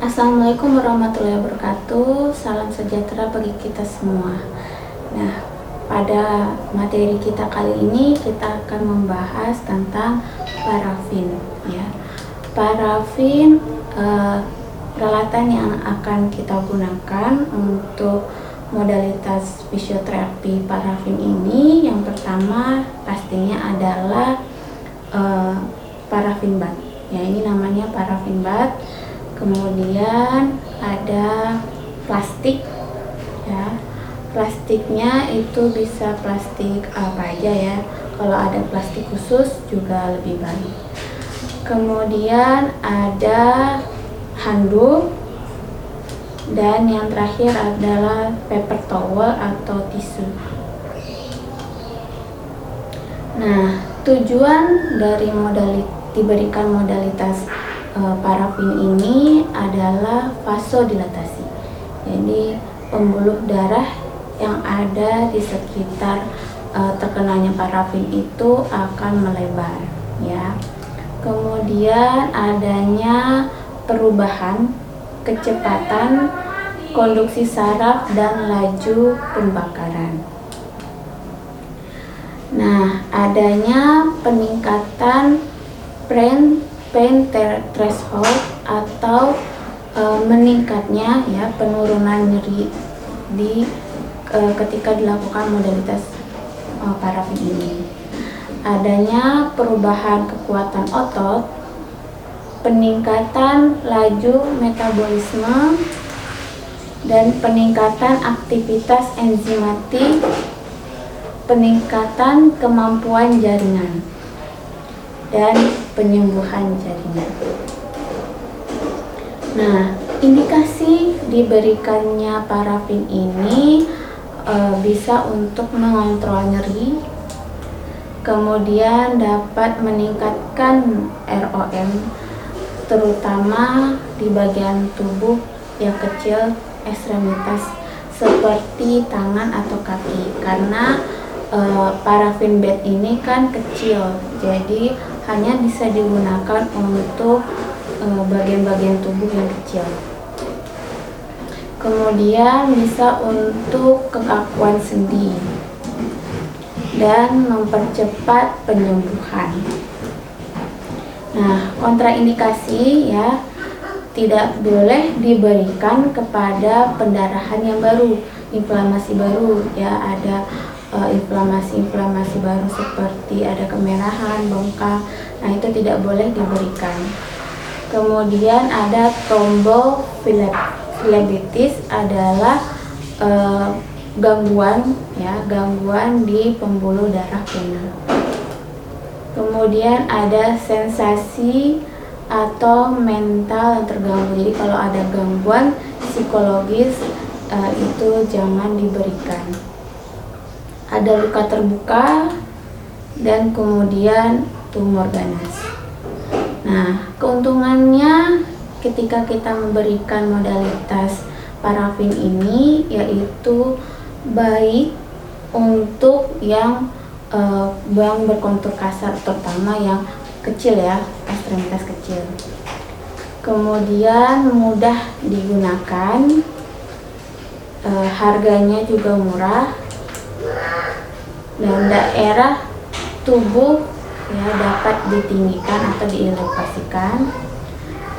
Assalamualaikum warahmatullahi wabarakatuh. Salam sejahtera bagi kita semua. Nah, pada materi kita kali ini kita akan membahas tentang parafin. Ya, parafin peralatan yang akan kita gunakan untuk modalitas fisioterapi parafin ini. Yang pertama pastinya adalah parafin bath. Ya, ini namanya parafin bath. Kemudian ada plastik, ya. Plastiknya itu bisa plastik apa aja ya. Kalau ada plastik khusus juga lebih baik. Kemudian ada handuk, dan yang terakhir adalah paper towel atau tisu. Nah, tujuan dari diberikan modalitas parafin ini adalah vasodilatasi. Jadi pembuluh darah yang ada di sekitar terkenanya parafin itu akan melebar, ya. Kemudian adanya perubahan kecepatan konduksi saraf dan laju pembakaran. Nah, adanya peningkatan pain threshold atau meningkatnya ya penurunan nyeri ketika dilakukan modalitas parafin ini. Adanya perubahan kekuatan otot, peningkatan laju metabolisme, dan peningkatan aktivitas enzimatik, peningkatan kemampuan jaringan, dan penyembuhan jaringan. Nah, indikasi diberikannya parafin ini bisa untuk mengontrol nyeri, kemudian dapat meningkatkan ROM, terutama di bagian tubuh yang kecil, ekstremitas seperti tangan atau kaki, karena parafin bath ini kan kecil, jadi hanya bisa digunakan untuk bagian-bagian tubuh yang kecil. Kemudian bisa untuk kekakuan sendi dan mempercepat penyembuhan. Nah, kontraindikasi ya, tidak boleh diberikan kepada pendarahan yang baru, inflamasi baru ya, ada inflamasi baru seperti ada kemerahan, bengkak. Nah, itu tidak boleh diberikan. Kemudian ada tromboflebitis adalah gangguan di pembuluh darah vena. Kemudian ada sensasi atau mental yang terganggu. Jadi kalau ada gangguan psikologis itu jangan diberikan. Ada luka terbuka dan kemudian tumor ganas. Nah, keuntungannya ketika kita memberikan modalitas parafin ini yaitu baik untuk yang berkontur kasar, terutama yang kecil ya, ekstremitas kecil. Kemudian mudah digunakan, harganya juga murah, dan daerah tubuh ya dapat ditinggikan atau dielevasikan.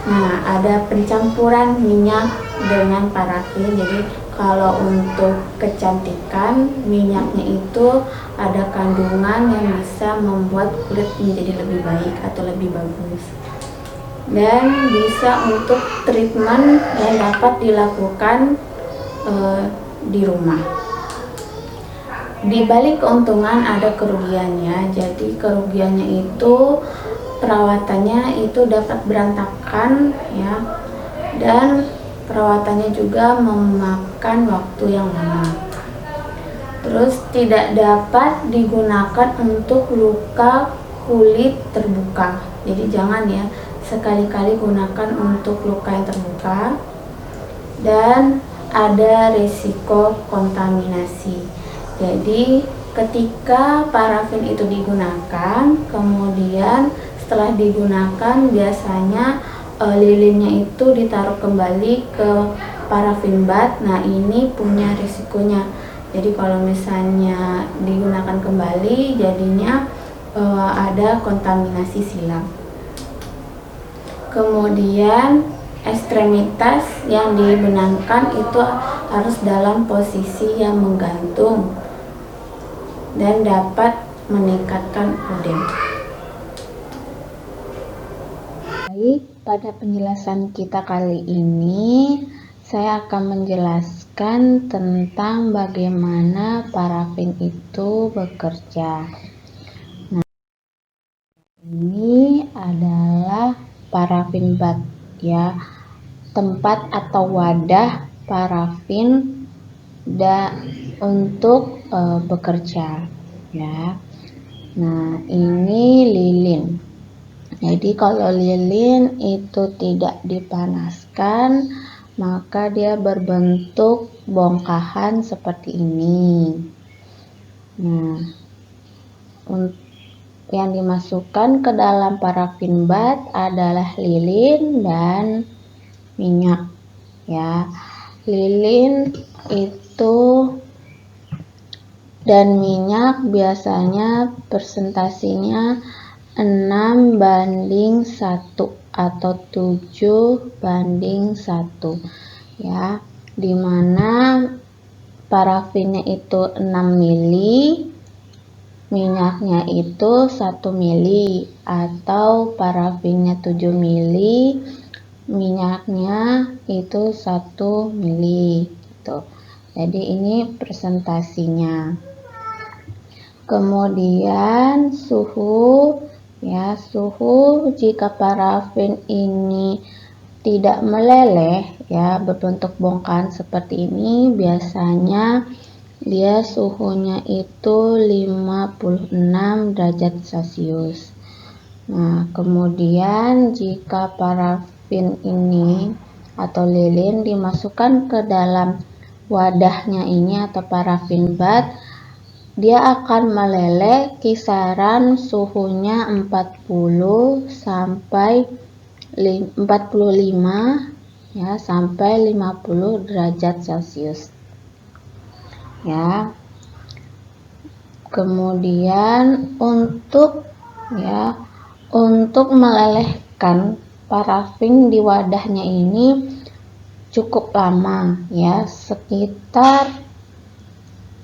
Nah, ada pencampuran minyak dengan parafin. Jadi kalau untuk kecantikan, minyaknya itu ada kandungan yang bisa membuat kulit menjadi lebih baik atau lebih bagus, dan bisa untuk treatment yang dapat dilakukan di rumah. Di balik keuntungan ada kerugiannya. Jadi kerugiannya itu perawatannya itu dapat berantakan ya, dan perawatannya juga memakan waktu yang lama. Terus tidak dapat digunakan untuk luka kulit terbuka. Jadi jangan ya sekali-kali gunakan untuk luka yang terbuka. Dan ada risiko kontaminasi. Jadi ketika parafin itu digunakan, kemudian setelah digunakan biasanya lilinnya itu ditaruh kembali ke parafin bat. Nah, ini punya risikonya. Jadi kalau misalnya digunakan kembali, jadinya ada kontaminasi silang. Kemudian ekstremitas yang dibenamkan itu harus dalam posisi yang menggantung dan dapat meningkatkan udem. Baik, pada penjelasan kita kali ini saya akan menjelaskan tentang bagaimana parafin itu bekerja. Nah, ini adalah parafin bat ya, tempat atau wadah parafin untuk bekerja ya. Nah, ini lilin. Jadi kalau lilin itu tidak dipanaskan, maka dia berbentuk bongkahan seperti ini. Nah, yang dimasukkan ke dalam parafin bat adalah lilin dan minyak ya. Lilin itu dan minyak biasanya persentasinya 6:1 atau 7:1 ya, dimana parafinnya itu 6 mili, minyaknya itu 1 mili, atau parafinnya 7 mili, minyaknya itu 1 mili gitu. Jadi ini presentasinya. Kemudian suhu ya, suhu jika parafin ini tidak meleleh ya, berbentuk bongkahan seperti ini, biasanya dia suhunya itu 56 derajat Celcius. Nah, kemudian jika parafin ini atau lilin dimasukkan ke dalam wadahnya ini atau parafin bat, dia akan meleleh kisaran suhunya 40 sampai 45 ya, sampai 50 derajat Celcius ya. Kemudian untuk melelehkan parafin di wadahnya ini cukup lama ya, sekitar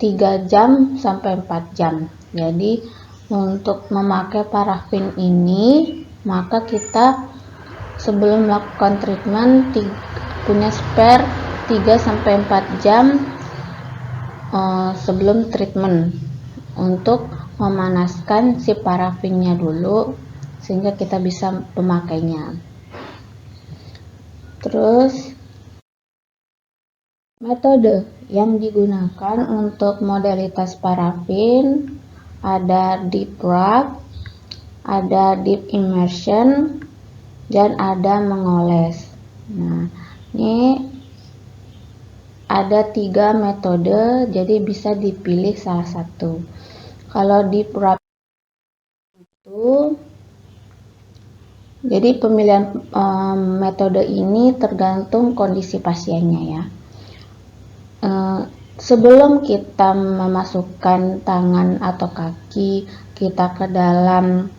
3 jam sampai 4 jam. Jadi untuk memakai parafin ini, maka kita sebelum melakukan treatment punya spare 3 sampai 4 jam sebelum treatment untuk memanaskan si parafinnya dulu sehingga kita bisa memakainya. Terus metode yang digunakan untuk modalitas parafin ada deep rub, ada deep immersion, dan ada mengoles. Nah, ini ada 3 metode, jadi bisa dipilih salah satu. Kalau deep rub itu, jadi pemilihan metode ini tergantung kondisi pasiennya ya. Sebelum kita memasukkan tangan atau kaki kita ke dalam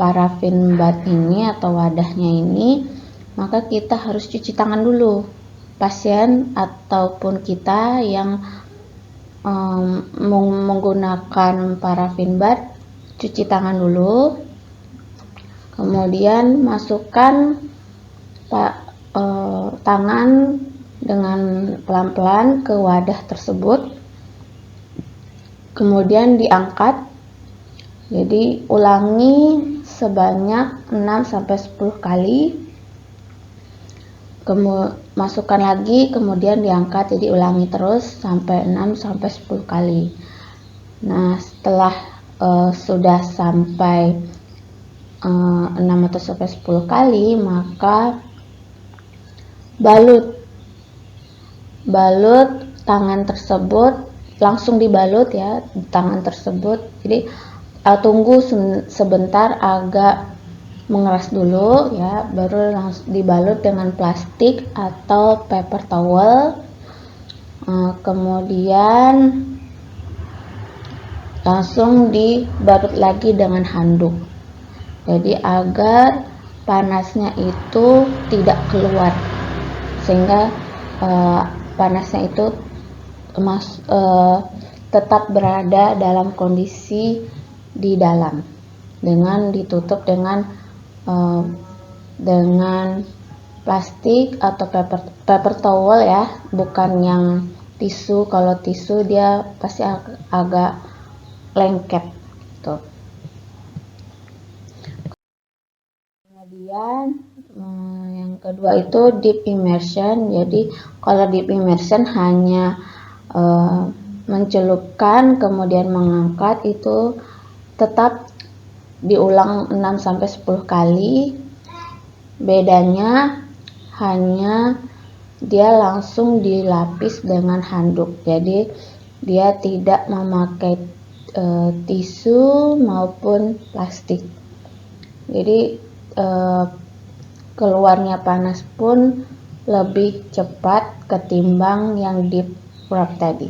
parafin bat ini atau wadahnya ini, maka kita harus cuci tangan dulu. Pasien ataupun kita yang menggunakan parafin bat, cuci tangan dulu, kemudian masukkan tangan dengan pelan-pelan ke wadah tersebut, kemudian diangkat. Jadi ulangi sebanyak 6-10 kali, masukkan lagi, kemudian diangkat. Jadi ulangi terus sampai 6-10 kali. Nah, setelah sudah sampai 6 atau sampai 10 kali, maka balut tangan tersebut, langsung dibalut ya tangan tersebut. Jadi tunggu sebentar agak mengeras dulu ya, baru langsung dibalut dengan plastik atau paper towel. Kemudian langsung dibalut lagi dengan handuk, jadi agar panasnya itu tidak keluar, sehingga panasnya itu tetap berada dalam kondisi di dalam, dengan ditutup dengan plastik atau paper towel ya, bukan yang tisu. Kalau tisu dia pasti agak lengket gitu. Kemudian yang kedua itu deep immersion. Jadi kalau deep immersion hanya mencelupkan kemudian mengangkat, itu tetap diulang 6-10 kali. Bedanya hanya dia langsung dilapis dengan handuk, jadi dia tidak memakai tisu maupun plastik. Jadi keluarnya panas pun lebih cepat ketimbang yang deep wrap tadi.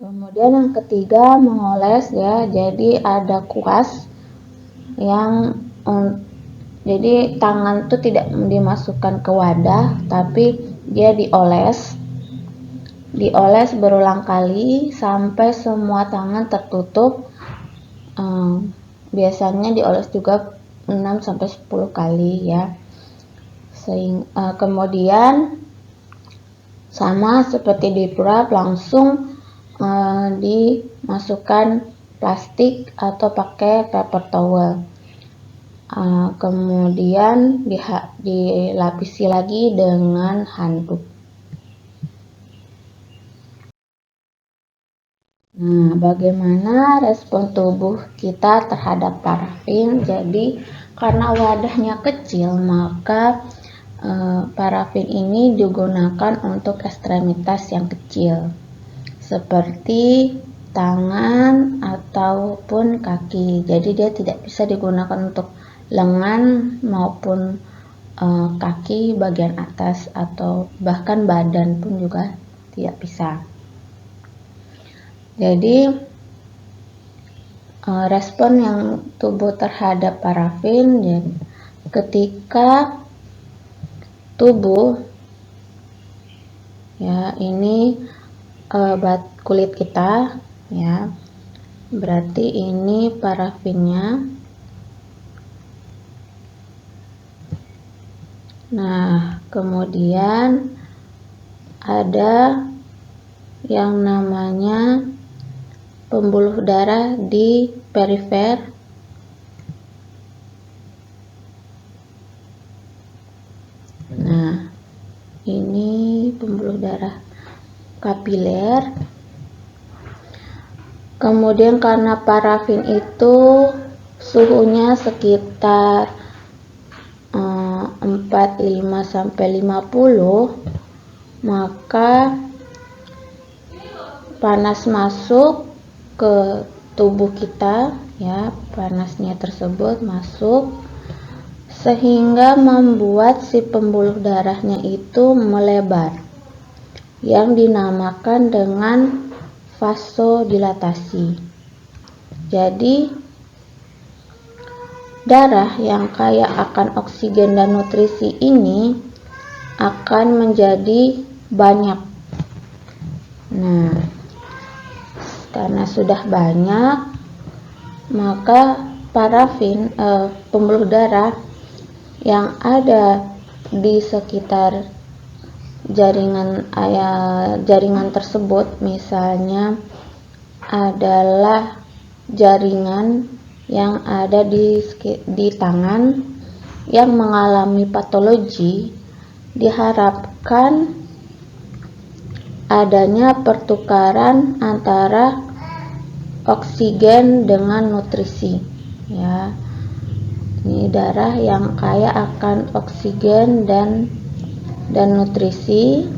Kemudian yang ketiga, mengoles ya. Jadi ada kuas yang jadi tangan tuh tidak dimasukkan ke wadah, tapi dia dioles berulang kali sampai semua tangan tertutup. Biasanya dioles juga 6-10 kali ya. Kemudian sama seperti di wrap, langsung dimasukkan plastik atau pakai paper towel. Kemudian dilapisi lagi dengan handuk. Nah, bagaimana respon tubuh kita terhadap parafin? Jadi karena wadahnya kecil, maka parafin ini digunakan untuk ekstremitas yang kecil, seperti tangan ataupun kaki. Jadi dia tidak bisa digunakan untuk lengan maupun kaki bagian atas, atau bahkan badan pun juga tidak bisa. Jadi respon yang tubuh terhadap parafin, jadi ketika tubuh ya, ini kulit kita ya, berarti ini parafinnya. Nah, kemudian ada yang namanya pembuluh darah di perifer. Nah, ini pembuluh darah kapiler. Kemudian karena parafin itu suhunya sekitar 45-50, maka panas masuk ke tubuh kita ya, panasnya tersebut masuk sehingga membuat si pembuluh darahnya itu melebar, yang dinamakan dengan vasodilatasi. Jadi darah yang kaya akan oksigen dan nutrisi ini akan menjadi banyak. Nah, karena sudah banyak, maka parafin pembuluh darah yang ada di sekitar jaringan tersebut, misalnya adalah jaringan yang ada di tangan yang mengalami patologi, diharapkan adanya pertukaran antara oksigen dengan nutrisi ya. Ini darah yang kaya akan oksigen dan nutrisi.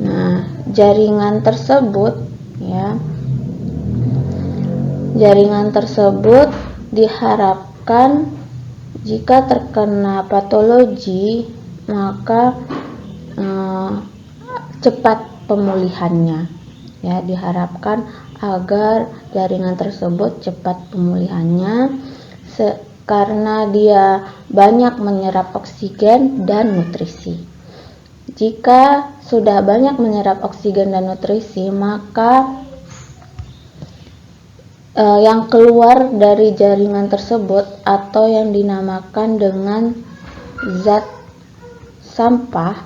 Nah, jaringan tersebut ya Jaringan tersebut diharapkan jika terkena patologi maka cepat pemulihannya. Ya, diharapkan agar jaringan tersebut cepat pemulihannya karena dia banyak menyerap oksigen dan nutrisi. Jika sudah banyak menyerap oksigen dan nutrisi, maka yang keluar dari jaringan tersebut atau yang dinamakan dengan zat sampah.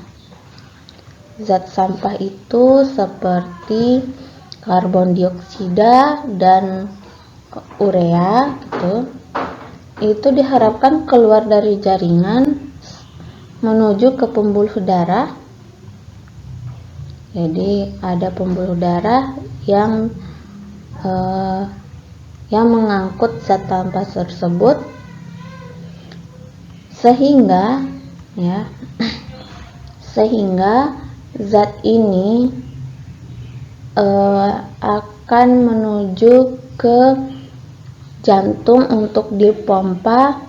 Zat sampah itu seperti karbon dioksida dan urea gitu. Itu diharapkan keluar dari jaringan menuju ke pembuluh darah. Jadi ada pembuluh darah yang mengangkut zat sampah tersebut sehingga zat ini akan menuju ke jantung untuk dipompa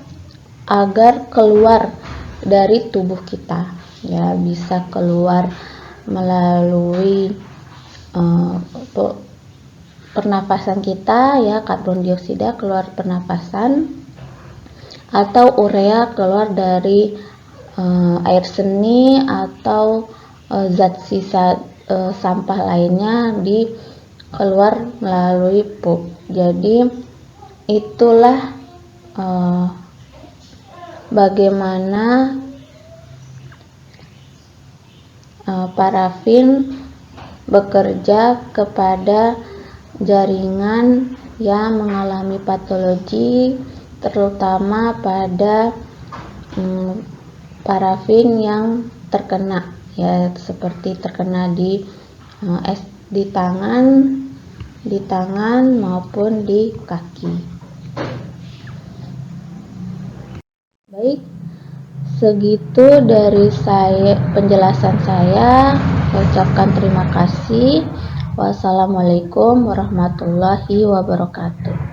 agar keluar dari tubuh kita. Ya, bisa keluar melalui pernapasan kita, ya, karbon dioksida keluar pernapasan, atau urea keluar dari air seni atau zat sisa sampah lainnya keluar melalui pup. Jadi itulah bagaimana parafin bekerja kepada jaringan yang mengalami patologi, terutama pada parafin yang terkena, ya, seperti terkena di tangan maupun di kaki. Baik, segitu dari penjelasan saya. Saya ucapkan terima kasih. Wassalamualaikum warahmatullahi wabarakatuh.